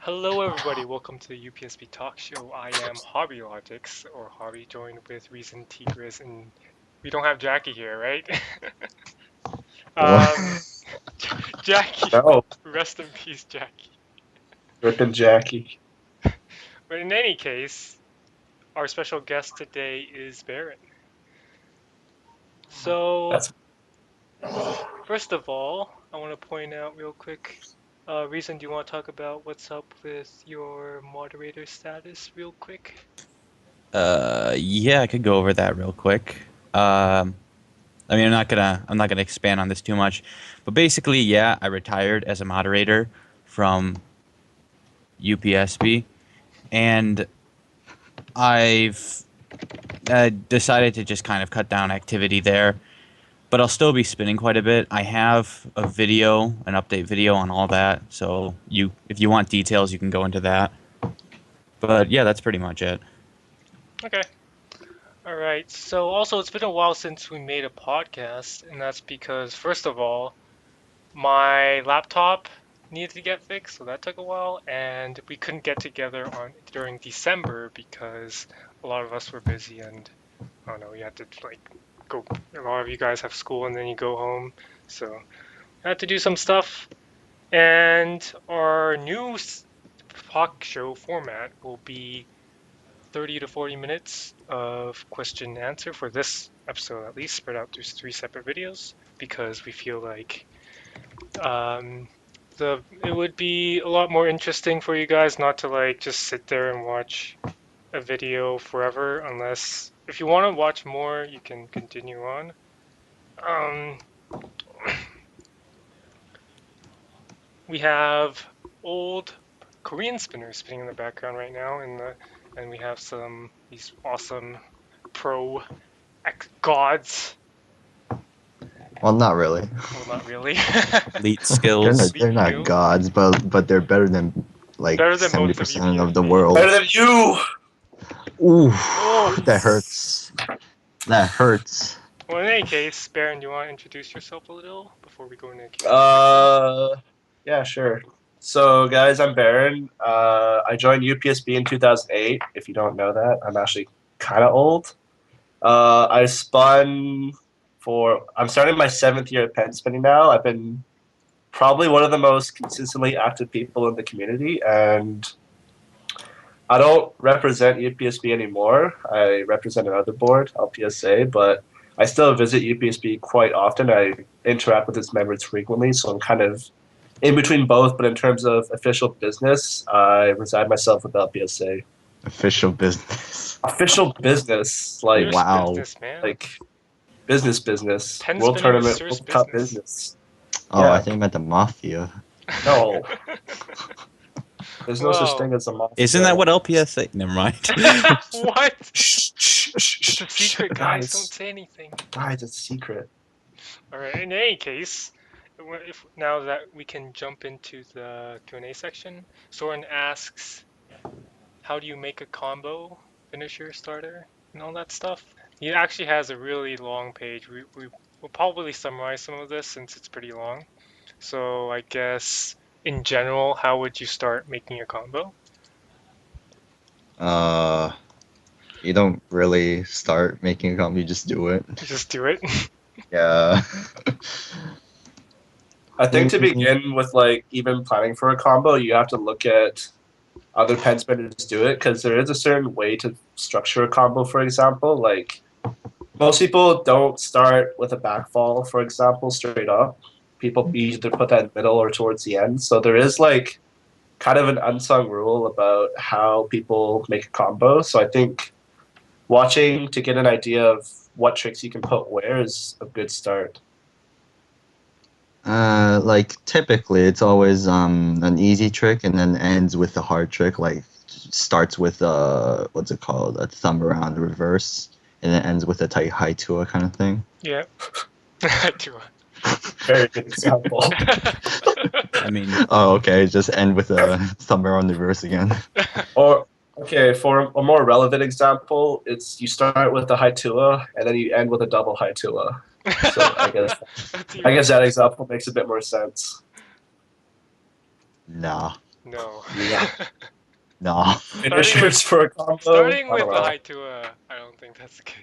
Hello, everybody. Welcome to the UPSB Talk Show. I am Hobby Logics, or Hobby, joined with Reason Tigris, and we don't have Jackie here, right? What? um, Jackie, No, rest in peace, Jackie. ripping Jackie. But in any case, our special guest today is Baron. So, That's first of all, I want to point out real quick. Reason, do you want to talk about what's up with your moderator status real quick? Yeah, I could go over that real quick. I'm not gonna expand on this too much, but basically, yeah, I retired as a moderator from UPSB, and I've decided to just kind of cut down activity there. But I'll still be spinning quite a bit. I have a video, an update video on all that. So if you want details, you can go into that. But yeah, that's pretty much it. Okay. All right. So also, it's been a while since we made a podcast, and that's because, first of all, my laptop needed to get fixed, so that took a while, and we couldn't get together on during December because a lot of us were busy, and I don't know, you had to like go. A lot of you guys have school, and then you go home, so I had to do some stuff. And our new talk show format will be 30 to 40 minutes of question and answer for this episode, at least spread out through three separate videos, because we feel like um, it would be a lot more interesting for you guys not to like just sit there and watch a video forever, unless if you want to watch more, you can continue on. Um, we have old Korean spinners spinning in the background right now, and we have some these awesome pro gods. Well, not really. Well, not really. Elite They're skills. They're not gods, but they're better than like better than most of 70% of the UPSB. world. better than you. Ooh, Oh. that hurts. That hurts. Well, in any case, Baron, do you want to introduce yourself a little before we go into Q&A section? Yeah, sure. So, guys, I'm Baron. I joined UPSB in 2008. If you don't know that, I'm actually kind of old. I spun I'm starting my 7th year of pen spinning now. I've been probably one of the most consistently active people in the community, and I don't represent UPSB anymore. I represent another board, LPSA, but I still visit UPSB quite often. I interact with its members frequently, so I'm kind of in between both. But in terms of official business, I reside myself with LPSA. Official business. Official business, like Serious wow. business, man. like business, Pen World spinning is Tournament, serious World Cup business. business. Oh, Yeah. I think about the mafia. No, there's no such Whoa. thing as a mafia. Isn't that what LPSA? Never mind. What? Shh, shh, shh, It's a shh, secret, guys. Don't say anything. Guys, it's a secret. All right. In any case, now that we can jump into the Q&A section, Soren asks, "How do you make a combo, finisher, starter, and all that stuff?" He actually has a really long page. We'll probably summarize some of this since it's pretty long. So I guess in general, how would you start making a combo? You don't really start making a combo, you just do it. You just do it. Yeah. I think to begin with, like, even planning for a combo, you have to look at other pen spinners do it, because there is a certain way to structure a combo, for example. Like, most people don't start with a backfall, for example, straight up. People either put that in the middle or towards the end. So there is, like, kind of an unsung rule about how people make a combo. So I think watching to get an idea of what tricks you can put where is a good start. Like typically it's always an easy trick and then ends with a hard trick, like starts with what's it called, a thumb around reverse, and then ends with a tight high tua kind of thing. Yeah. Very good example. I mean, oh okay, just end with a thumb around reverse again. Or okay, for a more relevant example, it's you start with the high tua and then you end with a double high tua. So I guess that example makes a bit more sense. Nah, No. Yeah. No. Finishers for a combo. Starting I with don't the know. Haitua, I don't think that's good.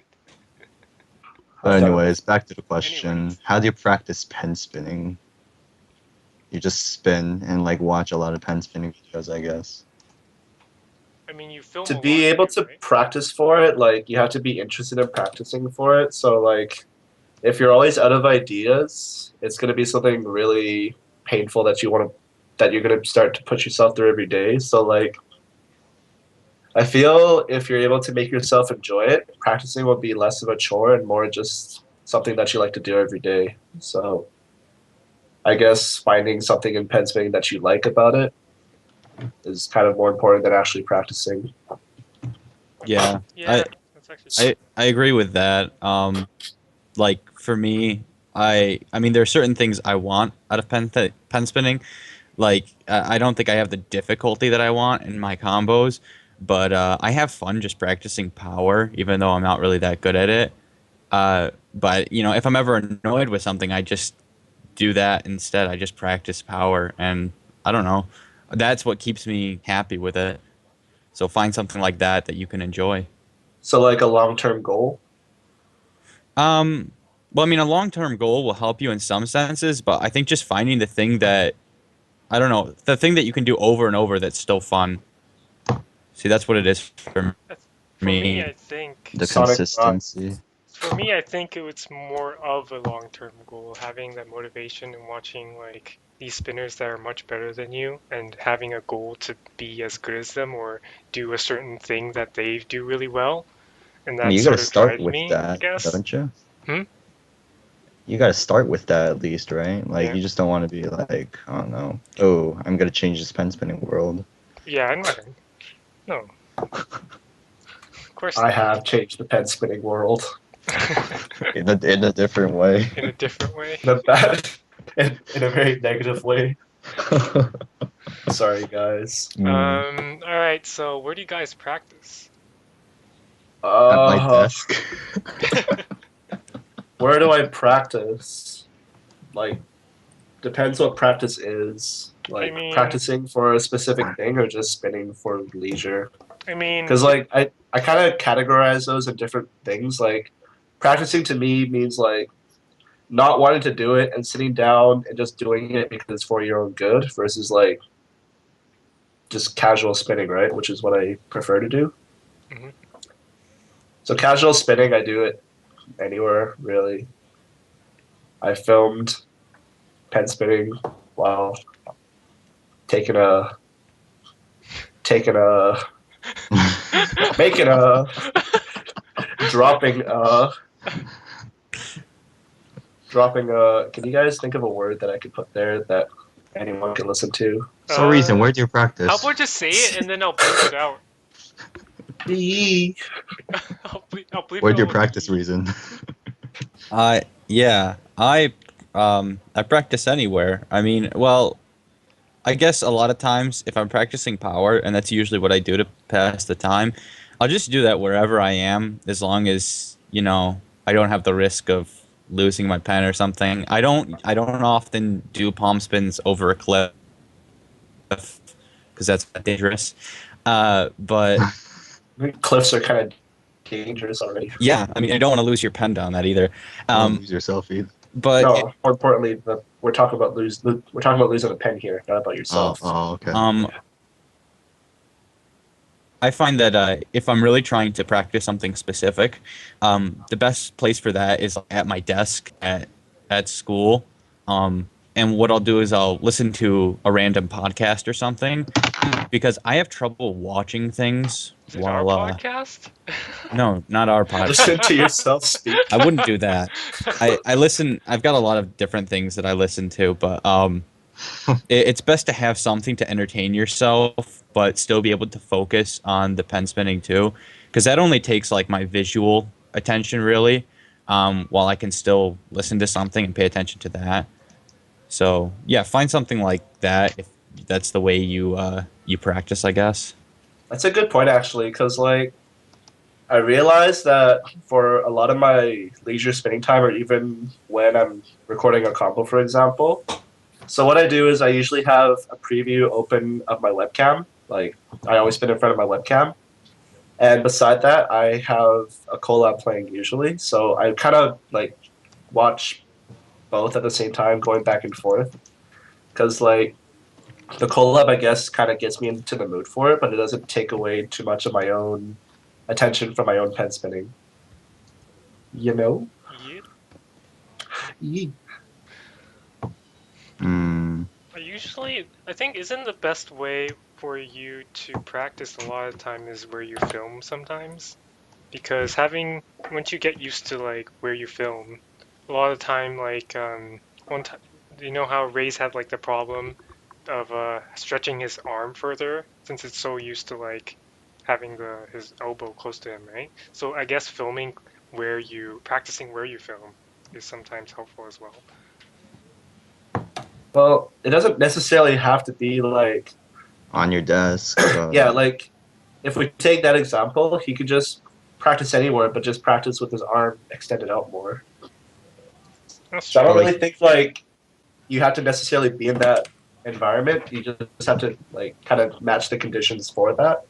But I've done it. anyways, back to the question. Anyways. How do you practice pen spinning? You just spin and like watch a lot of pen spinning videos, I guess. I mean, you film To a be lot able too, to right? practice for it, like you have to be interested in practicing for it. So like if you're always out of ideas, it's gonna be something really painful that you're gonna start to put yourself through every day. So like I feel if you're able to make yourself enjoy it, practicing will be less of a chore and more just something that you like to do every day. So I guess finding something in pen spinning that you like about it is kind of more important than actually practicing. Yeah, Yeah, that's actually true. I agree with that. Like for me, I mean there are certain things I want out of pen spinning. Like I don't think I have the difficulty that I want in my combos, but I have fun just practicing power, even though I'm not really that good at it. But you know, if I'm ever annoyed with something, I just do that instead. I just practice power, and I don't know. That's what keeps me happy with it. So find something like that that you can enjoy. So like a long-term goal. Um, well, I mean, a long-term goal will help you in some senses, but I think just finding the thing that I don't know, the thing that you can do over and over that's still fun. See, that's what it is for That's, for me, me. I think. The Sonic Rock. consistency. For me, I think it's more of a long-term goal, having that motivation and watching like these spinners that are much better than you and having a goal to be as good as them or do a certain thing that they do really well. And I mean, that you gotta sort of start drives with me, I that, guess. don't you? Hmm? You gotta start with that at least, right? Like, Yeah. you just don't want to be like, I don't know, oh, I'm gonna change this pen spinning world. Yeah, I'm not gonna. No, of course I not. have changed the pen spinning world In a different way. In a different way. in a bad, in a very negative way. Sorry, guys. Mm, All right, so where do you guys practice? at my Uh, desk. where do I practice? Like, depends what practice is. I Like, mean, practicing for a specific thing or just spinning for leisure. I mean, Because, like, I kind of categorize those in different things. Like, practicing to me means, like, not wanting to do it and sitting down and just doing it because it's for your own good versus, like, just casual spinning, right? Which is what I prefer to do. mhm. So, casual spinning, I do it anywhere, really. I filmed pen spinning while taking a taking a making a dropping a can you guys think of a word that I could put there that anyone can listen to? So, Reason, uh, where do you how practice? about just say it and then I'll bleep it out. Eee. I'll bleep Where it do you out with practice, E. Reason? Yeah, I practice anywhere. I mean, well, I guess a lot of times if I'm practicing power, and that's usually what I do to pass the time, I'll just do that wherever I am, as long as, you know, I don't have the risk of losing my pen or something. I don't often do palm spins over a cliff because that's dangerous. But Cliffs are kind of dangerous already. yeah, I mean, I don't want to lose your pen down that either. Don't Um, lose yourself either. but No, more importantly, we're talking about losing a pen here, not about Oh, yourself. oh, okay. um, I find that if I'm really trying to practice something specific, the best place for that is at my desk at school. And what I'll do is I'll listen to a random podcast or something because I have trouble watching things Is it our while podcast? no, not our podcast. Listen to yourself speak. I wouldn't do that. I listen. I've got a lot of different things that I listen to, but it's best to have something to entertain yourself, but still be able to focus on the pen spinning too, because that only takes like my visual attention really, while I can still listen to something and pay attention to that. So yeah, find something like that if that's the way you practice, I guess. That's a good point, actually, because like I realized that for a lot of my leisure spinning time, or even when I'm recording a combo, for example, So what I do is I usually have a preview open of my webcam. Like I always spin in front of my webcam. And beside that, I have a collab playing usually. So I kind of like watch both at the same time, going back and forth. Because like the collab, I guess, kind of gets me into the mood for it, but it doesn't take away too much of my own attention from my own pen spinning. You know? Yeah. Yee. Mm. I think isn't the best way for you to practice a lot of time is where you film sometimes? Because once you get used to like where you film, a lot of the time like one time, you know how Ray's had like the problem of stretching his arm further since it's so used to like having his elbow close to him, right? So I guess practicing where you film is sometimes helpful as well. Well, it doesn't necessarily have to be like, On your desk. yeah, like if we take that example, he could just practice anywhere, but just practice with his arm extended out more. That's So I true. don't But, really think like you have to necessarily be in that environment. You just have to like kind of match the conditions for that.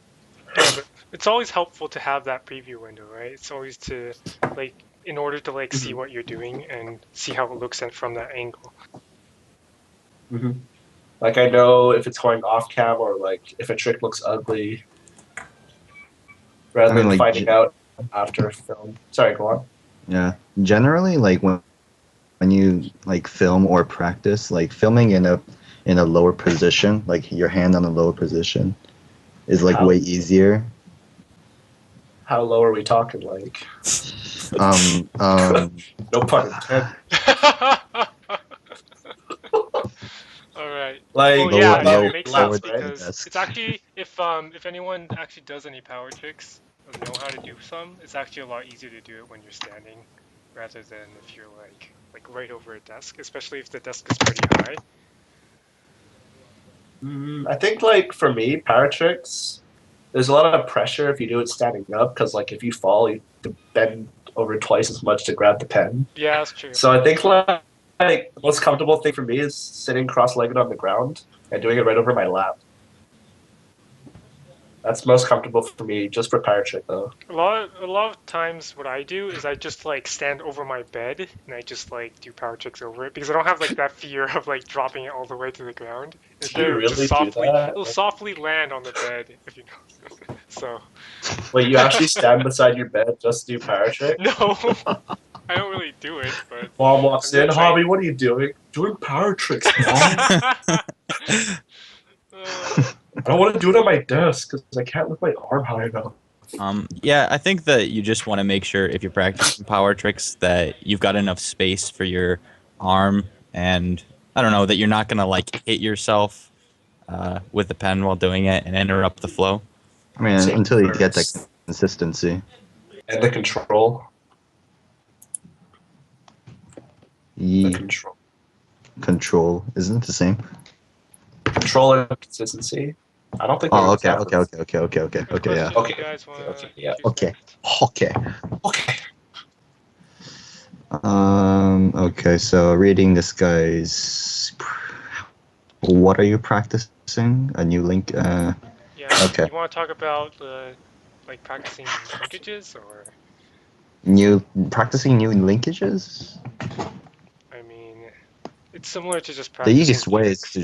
Yeah, but it's always helpful to have that preview window, right? It's always to like in order to like see Mm-hmm. what you're doing and see how it looks at from that angle. Mm-hmm. Like I know if it's going off cam or like if a trick looks ugly, I rather mean, than like, finding out after film. Sorry, go on. yeah. Generally, like when you like film or practice, like filming in a lower position, like your hand on a lower position, is like How way easier. how low are we talking? Like, Um, um, no pun intended. All right. Well, Like yeah, lower, yeah, above it your lower, makes lower sense laps, than right? your because desk. it's actually if anyone actually does any power tricks or know how to do some, it's actually a lot easier to do it when you're standing rather than if you're like right over a desk, especially if the desk is pretty high. I think like for me, power tricks, there's a lot of pressure if you do it standing up because like if you fall, you have to bend over twice as much to grab the pen. Yeah, that's true. So I think like the most comfortable thing for me is sitting cross-legged on the ground and doing it right over my lap. That's most comfortable for me, just for power trick though. A lot of times what I do is I just like stand over my bed and I just like do power tricks over it because I don't have like that fear of like dropping it all the way to the ground. Do Instead you it'll just really do softly that? it'll softly land on the bed if you know. So Wait, you actually stand beside your bed just to do power trick? no, I don't really do it, but Mom I've walks been in, trained. Hobby, what are you doing? Doing power tricks, Mom. Uh, I don't want to do it on my desk because I can't lift my arm high enough. Yeah, I think that you just want to make sure if you're practicing power tricks that you've got enough space for your arm, and I don't know that you're not gonna like hit yourself with the pen while doing it and interrupt the flow. I mean, Safety until you get that first. consistency. And the control. The Ye control. control isn't it the same? Control and consistency. I don't think they're Oh, okay, exactly. what okay, yeah, question do Okay, you guys want okay, to yeah. choose okay, next? okay. Okay. Okay. So reading this guy's, what are you practicing? A new link. Yeah, Okay. you want to talk about like practicing linkages or Practicing new linkages. I mean, it's similar to just The practicing easiest way is tricks. to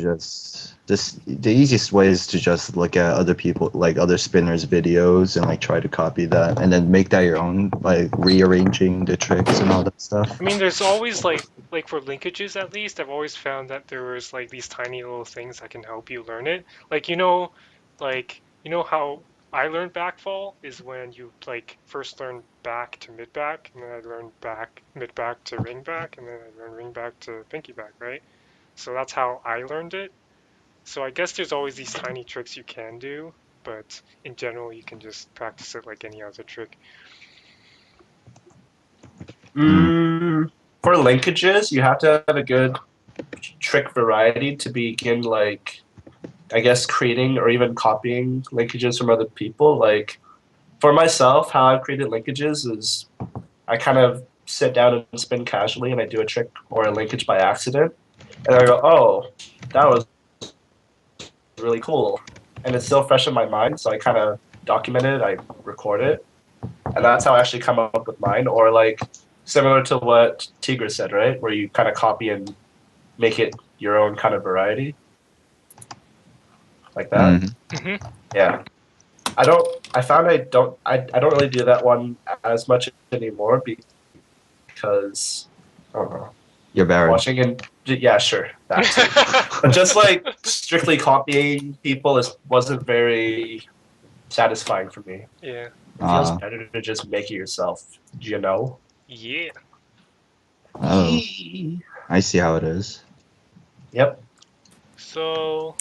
the easiest way is to just look at other people, like other spinners' videos, and like try to copy that, and then make that your own, like rearranging the tricks and all that stuff. I mean, there's always like for linkages at least, I've always found that there was like these tiny little things that can help you learn it. Like you know how I learned backfall is when you like first learn back to mid back, and then I learned back mid back to ring back, and then I learned ring back to pinky back, right? So that's how I learned it. So I guess there's always these tiny tricks you can do, but in general you can just practice it like any other trick. Mm. For linkages, you have to have a good trick variety to begin like I guess creating or even copying linkages from other people. Like for myself, how I've created linkages is I kind of sit down and spin casually and I do a trick or a linkage by accident. And I go, oh, that was really cool. And it's still fresh in my mind, so I kind of document it, I record it, and that's how I actually come up with mine. Or like similar to what Tigger said, right? Where you kind of copy and make it your own kind of variety, like that. Mhm. Hmm. Yeah. I don't. I found I don't. I don't really do that one as much anymore because I don't know. You're Baron. Watching and yeah, sure, that too. But just like strictly copying people wasn't very satisfying for me. Yeah. It feels better to just make it yourself, you know? Yeah. Oh, Yee. I see how it is. Yep. So,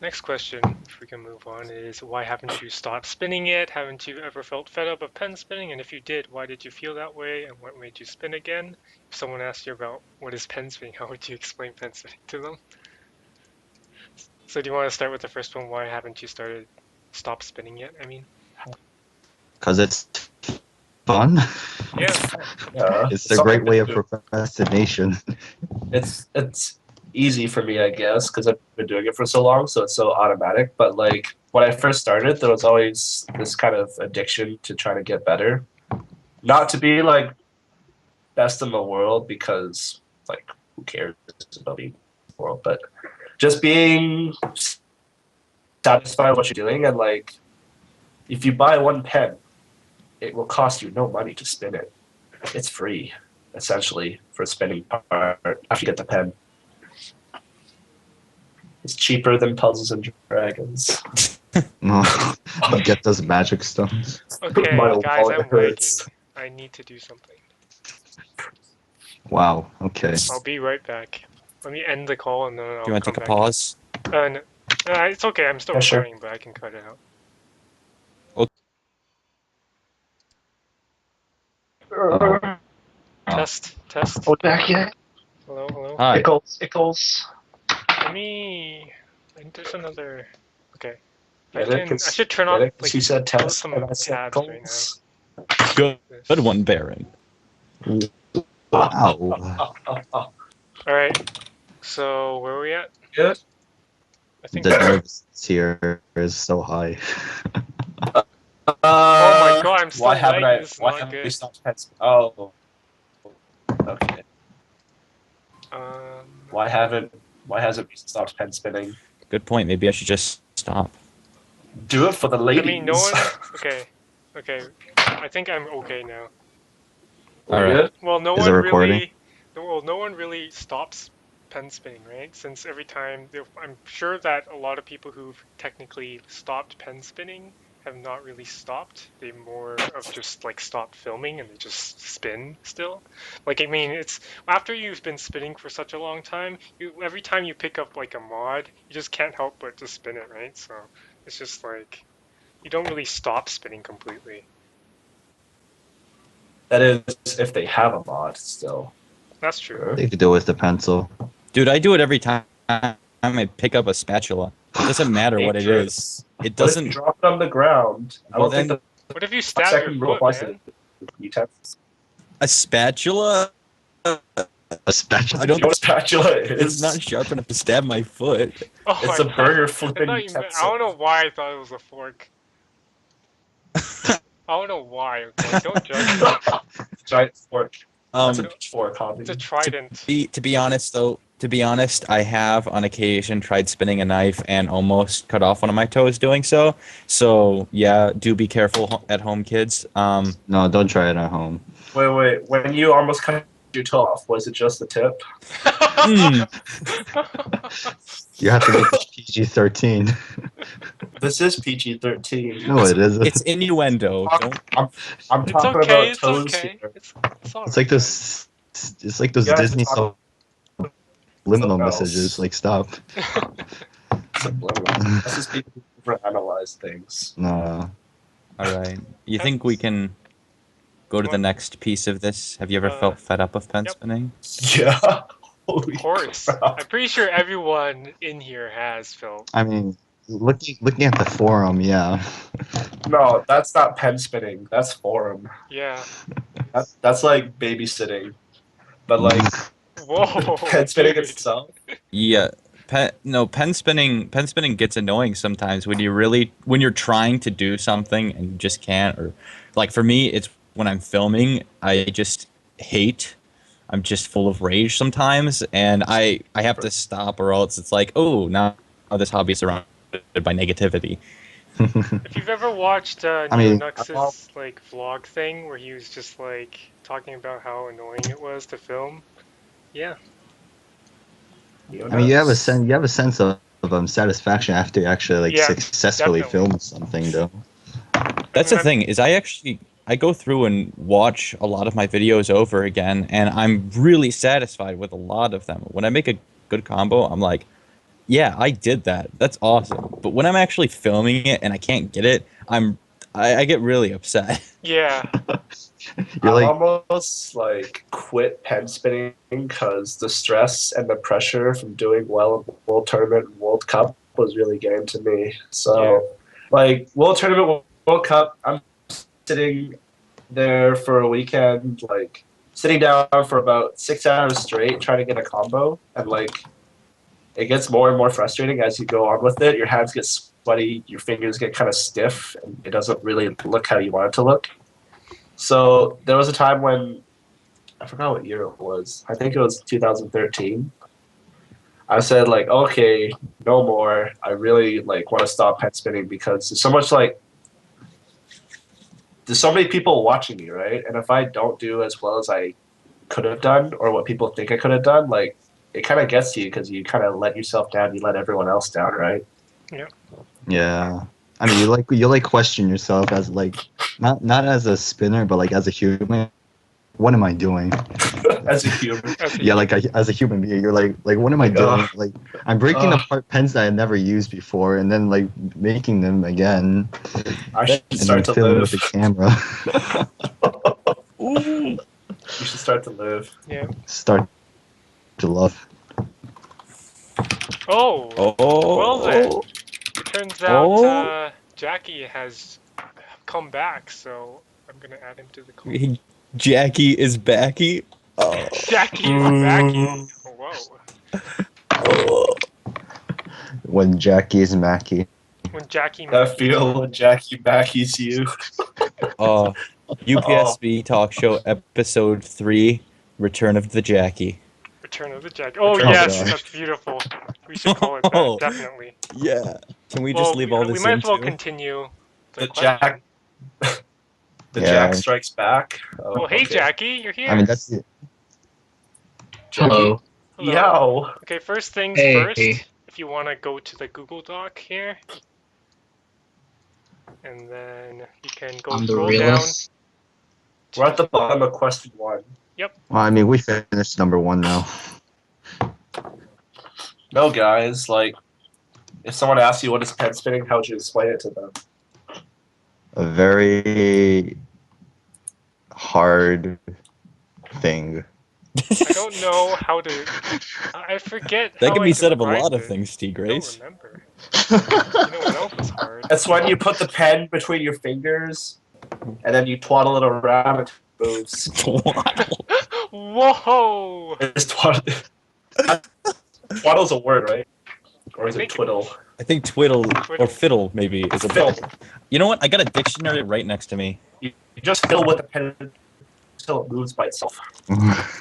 next question, if we can move on, is why haven't you stopped spinning it? Haven't you ever felt fed up of pen spinning? And if you did, why did you feel that way? And what made you spin again? If someone asked you about what is pen spinning, how would you explain pen spinning to them? So, do you want to start with the first one? Why haven't you stopped spinning yet? I mean, Because it's fun. yeah. Yeah. It's a great way of procrastination. It's easy for me, I guess, because I've been doing it for so long, so it's so automatic. But like when I first started, there was always this kind of addiction to trying to get better. Not to be like best in the world because like who cares about being in the world, but just being satisfied with what you're doing and like if you buy one pen, it will cost you no money to spin it. It's free, essentially, for spinning part after you get the pen. It's cheaper than Puzzles and Dragons. No, you get those magic stones. Okay, My guys, wallet I'm lagging. hurts. I need to do something. Wow. Okay. I'll be right back. Let me end the call and then I'll Do you want to come take a back. pause? No, it's okay. I'm still Yeah, sure. recording, but I can cut it out. Test, test. Oh, back yet? Hello, hello. Hi. Ickles. Let me. And there's another. Okay. Get it? I should turn Get off it? like She said close test, some and I said tabs right Ickles. Good. Good one, Baron. Wow. All right. So where are we at? Good. I think. The nerves here is so high. Oh my god! I'm still Why haven't lagging. I? This is Why not haven't we good. stopped pets? Oh. Okay. Um. Why hasn't we stopped pen spinning? Good point. Maybe I should just stop. Do it for the I ladies. mean, no one. Okay. Okay. I think I'm okay now. We're All right. good? Well, no Is one it recording? really. No one really stops pen spinning, right? Since every time, I'm sure that a lot of people who've technically stopped pen spinning have not really stopped. They more of just like stopped filming and they just spin still. Like, I mean, it's after you've been spinning for such a long time, every time you pick up like a mod, you just can't help but to spin it, right? So it's just like you don't really stop spinning completely. That is, if they have a mod still. That's true. They could do it with the pencil. Dude, I do it every time I pick up a spatula. It doesn't matter what it is. It What if you doesn't. drop it on the ground? I Well, don't think then- the What if you stab your second rule foot, applies man? to utensils. A spatula? A spatula. I You don't. know what a spatula It's is? not sharp enough to stab my foot. Oh It's my a God. burger I flipping thought you meant, I utensil. don't know why I thought it was a fork. I don't know why, okay? Don't judge me. Giant fork. That's a Um, pitchfork hobby. It's a trident. to be honest though, I have on occasion tried spinning a knife and almost cut off one of my toes doing so. So yeah, do be careful at home, kids. No, don't try it at home. Wait. When you almost cut your toe off, was it just the tip? You have to make it PG-13. This is PG-13. No, it isn't. It's innuendo. Don't. I'm It's talking okay, about it's toes okay. here. It's alright. It's like those. It's like those You have to Disney talk subliminal something else. messages. Like, stop. Subliminal. This is people who overanalyze things. No. All right. You think we can go to the next piece of this? Have you ever felt fed up of pen Yep. spinning? Yeah. Holy Of course. crap. I'm pretty sure everyone in here has, Phil. I mean, looking at the forum, yeah. No, that's not pen spinning. That's forum. Yeah. That's like babysitting. But like Whoa, Pen spinning dude. itself. Yeah. Pen spinning gets annoying sometimes when you're trying to do something and you just can't, or like for me it's when I'm filming, I just hate I'm just full of rage sometimes, and I have to stop, or else it's like, oh, now this hobby is surrounded by negativity. If you've ever watched I mean, Neonux's like vlog thing where he was just like talking about how annoying it was to film, yeah, I mean, you have a Neonuts. sense of satisfaction after you actually like yeah, successfully definitely. film something, though. I That's the remember. thing, is I go through and watch a lot of my videos over again, and I'm really satisfied with a lot of them. When I make a good combo, I'm like, yeah, I did that. That's awesome. But when I'm actually filming it and I can't get it, I get really upset. Yeah, You're I've like, almost like quit pen spinning because the stress and the pressure from doing well in World Tournament and World Cup was really getting to me. yeah, So, like World Tournament, World Cup, I'm sitting there for a weekend, like sitting down for about 6 hours straight trying to get a combo, and like it gets more and more frustrating as you go on with it. Your hands get sweaty, your fingers get kind of stiff, and it doesn't really look how you want it to look. So there was a time when I forgot what year it was. I think it was 2013. I said like, okay, no more. I really like want to stop pen spinning because there's so many people watching me, right? And if I don't do as well as I could have done or what people think I could have done, like it kind of gets to you because you kind of let yourself down, you let everyone else down, right? yeah. yeah. I mean, you like question yourself as like not as a spinner, but like as a human. What am I doing? As a human, As a Yeah, human. as a human being, you're like, what am I like, doing? Like, I'm breaking uh, apart pens that I never used before, and then like making them again, I should and then start to filming with live. the camera. Ooh. You should start to live. Yeah. Start to love. Oh, well then. Oh. Turns out Oh. Jackie has come back, so I'm gonna add him to the call. Jackie is backy. Oh. Jackie is backy. Mm. Whoa. Oh. When Jackie is Mackie. When Jackie That Mackey's feel you. when Jackie backies you. Oh. Oh, UPSB Talk Show Episode 3, Return of the Jackie. Return of the Jackie. Oh Return Oh of the yes, Jack. that's gosh. beautiful. We should call it that, Oh, definitely. yeah. Can we just Well, leave all we this might in as well too? continue the The question. Jack, the Jack Yeah. strikes back. Oh, Oh, hey okay. Jackie, you're I mean, here. that's it. Jackie, Hello. Hello. yo. Okay, first things Hey. first. If you want to go to the Google Doc here, and then you can go I'm the scroll down realist. We're to. at the bottom of question one. Yep. Well, I mean, we finished number one now. No, guys, like, if someone asks you what is pen spinning, how would you explain it to them? A very hard thing. I don't know how to. I forget That how can I be said of a described lot of it. things, T. I don't Grace. remember. You know what else is hard? It's when you put the pen between your fingers and then you twaddle it around and it moves. Whoa! It's twaddle. Twaddle's a word, right? Or I is it think twiddle? I think twiddle or Twiddle. fiddle maybe is a. Fiddle. You know what? I got a dictionary right next to me. You just fiddle with the pen until it moves by itself.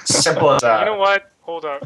Simple as You that. know what? Hold up.